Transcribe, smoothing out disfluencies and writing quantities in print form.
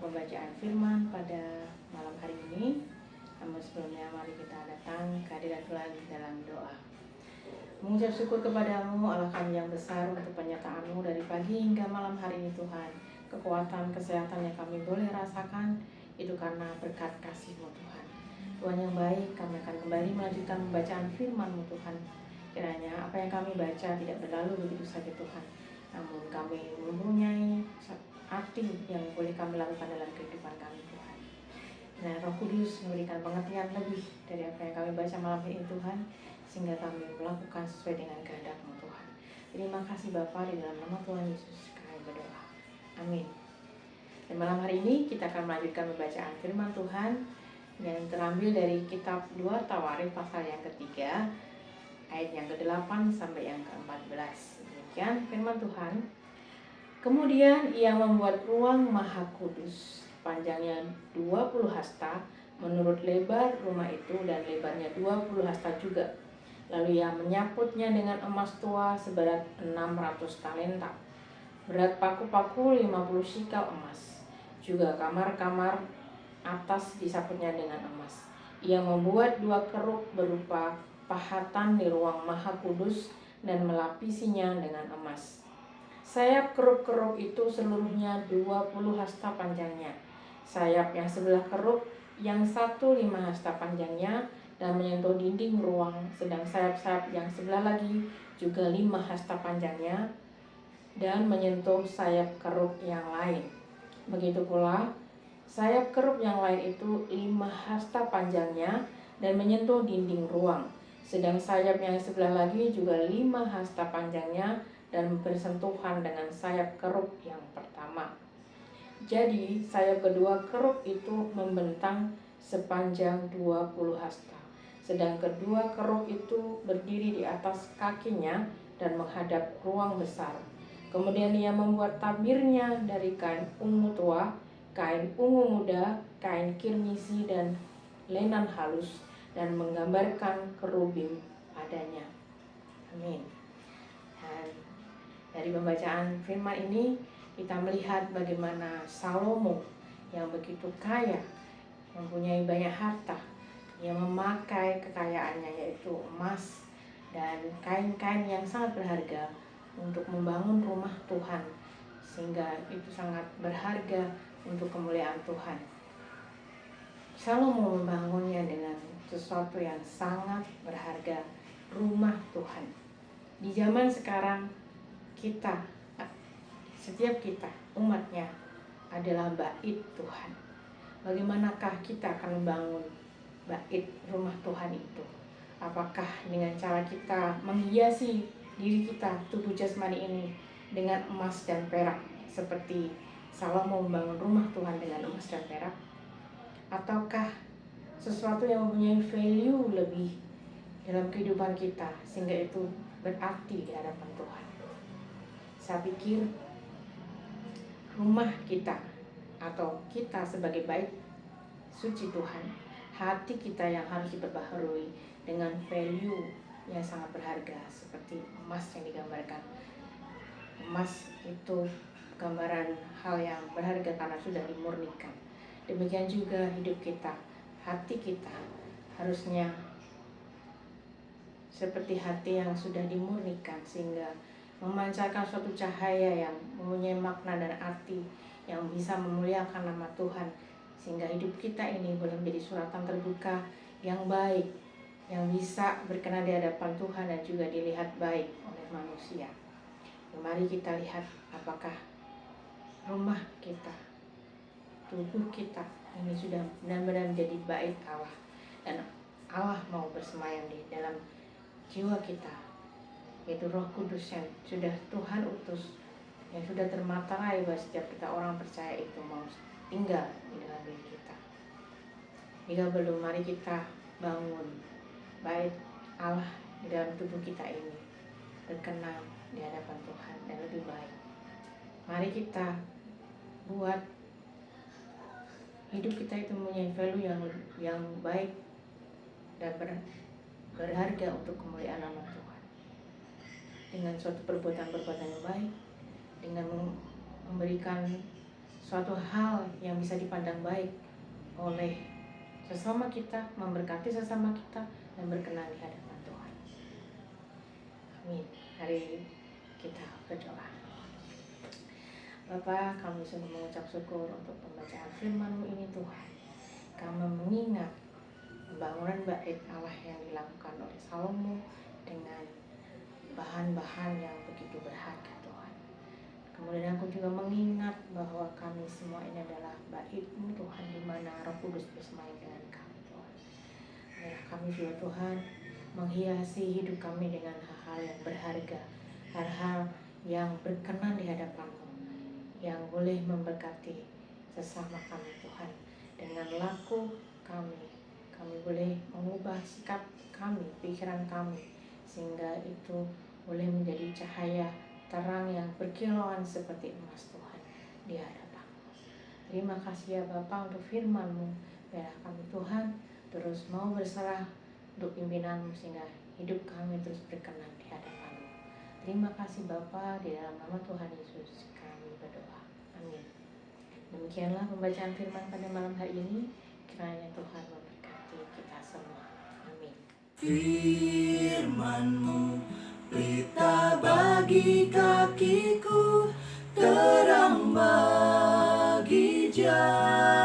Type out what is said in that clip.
pembacaan firman pada malam hari ini. Namun sebelumnya mari kita datang ke hadirat Tuhan dalam doa. Mengucap syukur kepadamu Allah kami yang besar untuk penyertaan-Mu dari pagi hingga malam hari ini Tuhan. Kekuatan, kesehatan yang kami boleh rasakan itu karena berkat kasih-Mu Tuhan. Tuhan yang baik, kami akan kembali melanjutkan pembacaan firman-Mu Tuhan. Kiranya apa yang kami baca tidak berlalu begitu saja Tuhan, namun kami mempunyai arti yang boleh kami lakukan dalam kehidupan kami Tuhan. Nah, Roh Kudus memberikan pengertian lebih dari apa yang kami baca malam ini Tuhan, sehingga kami melakukan sesuai dengan kehendak-Mu Tuhan. Terima kasih Bapa, di dalam nama Tuhan Yesus kami berdoa. Amin. Dan malam hari ini kita akan melanjutkan pembacaan firman Tuhan yang terambil dari kitab 2 Tawarikh pasal yang ketiga, ayat yang ke-8 sampai yang ke-14. Demikian firman Tuhan. Kemudian ia membuat ruang maha kudus, panjangnya 20 hasta menurut lebar rumah itu, dan lebarnya 20 hasta juga. Lalu ia menyaputnya dengan emas tua seberat 600 talenta, berat paku-paku 50 sikal emas. Juga kamar-kamar atas disaputnya dengan emas. Ia membuat 2 keruk berupa pahatan di ruang maha kudus dan melapisinya dengan emas. Sayap keruk-keruk itu seluruhnya 20 hasta panjangnya. Sayap yang sebelah keruk yang satu 5 hasta panjangnya dan menyentuh dinding ruang, sedang sayap-sayap yang sebelah lagi juga 5 hasta panjangnya dan menyentuh sayap keruk yang lain. Begitu pula sayap keruk yang lain itu 5 hasta panjangnya dan menyentuh dinding ruang, sedang sayap yang sebelah lagi juga 5 hasta panjangnya dan bersentuhan dengan sayap keruk yang pertama. Jadi sayap kedua keruk itu membentang sepanjang 20 hasta, sedang kedua keruk itu berdiri di atas kakinya dan menghadap ruang besar. Kemudian ia membuat tabirnya dari kain ungu tua, kain ungu muda, kain kirmisi dan lenan halus, dan menggambarkan kerubim padanya. Amin. Dan dari pembacaan firman ini kita melihat bagaimana Salomo yang begitu kaya, mempunyai banyak harta, yang memakai kekayaannya yaitu emas dan kain-kain yang sangat berharga untuk membangun rumah Tuhan, sehingga itu sangat berharga untuk kemuliaan Tuhan. Salomo membangunnya dengan sesuatu yang sangat berharga, rumah Tuhan. Di zaman sekarang kita, setiap kita, umatnya adalah bait Tuhan. Bagaimanakah kita akan membangun bait rumah Tuhan itu? Apakah dengan cara kita menghiasi diri kita, tubuh jasmani ini, dengan emas dan perak, seperti Salomo membangun rumah Tuhan dengan emas dan perak? Ataukah sesuatu yang mempunyai value lebih dalam kehidupan kita, sehingga itu berarti di hadapan Tuhan? Saya pikir rumah kita atau kita sebagai bait suci Tuhan, hati kita yang harus diperbaharui dengan value yang sangat berharga, seperti emas yang digambarkan. Emas itu gambaran hal yang berharga karena sudah dimurnikan. Demikian juga hidup kita, hati kita harusnya seperti hati yang sudah dimurnikan, sehingga memancarkan suatu cahaya yang mempunyai makna dan arti yang bisa memuliakan nama Tuhan, sehingga hidup kita ini boleh menjadi suratan terbuka yang baik, yang bisa berkenan di hadapan Tuhan dan juga dilihat baik oleh manusia. Mari kita lihat apakah rumah kita, tubuh kita ini sudah benar-benar menjadi bait Allah, dan Allah mau bersemayam di dalam jiwa kita, yaitu Roh Kudus yang sudah Tuhan utus, yang sudah termaterai bahwa setiap kita orang percaya itu mau tinggal di dalam diri kita. Jika belum, mari kita bangun bait Allah di dalam tubuh kita ini, berkenan di hadapan Tuhan dan lebih baik. Mari kita buat hidup kita itu mempunyai value yang baik dan berharga untuk kemuliaan nama Tuhan. Dengan suatu perbuatan yang baik, dengan memberikan suatu hal yang bisa dipandang baik oleh sesama kita, memberkati sesama kita, dan berkenan di hadapan Tuhan. Amin. Hari kita berdoa. Bapa, kami sungguh mengucap syukur untuk pembacaan firman-Mu ini Tuhan. Kami mengingat pembangunan bait Allah yang dilakukan oleh Salomo dengan bahan-bahan yang begitu berharga Tuhan. Kemudian aku juga mengingat bahwa kami semua ini adalah bait-Mu Tuhan, di mana Roh Kudus bersemayam dengan kami Tuhan. Biarlah kami juga Tuhan menghiasi hidup kami dengan hal-hal yang berharga, hal-hal yang berkenan di hadapan-Mu, yang boleh memberkati sesama kami Tuhan. Dengan laku kami boleh mengubah sikap kami, pikiran kami, sehingga itu boleh menjadi cahaya terang yang berkilauan seperti emas Tuhan di hadapan-Mu. Terima kasih ya Bapa untuk firman-Mu. Biarlah kami Tuhan terus mau berserah untuk pimpinan-Mu, sehingga hidup kami terus berkenan di hadapan-Mu. Terima kasih Bapa, di dalam nama Tuhan Yesus kami berdoa. Amin. Demikianlah pembacaan firman pada malam hari ini. Kiranya Tuhan memberkati kita semua. Amin. Firman-Mu pelita bagi kakiku, terang bagi jalan.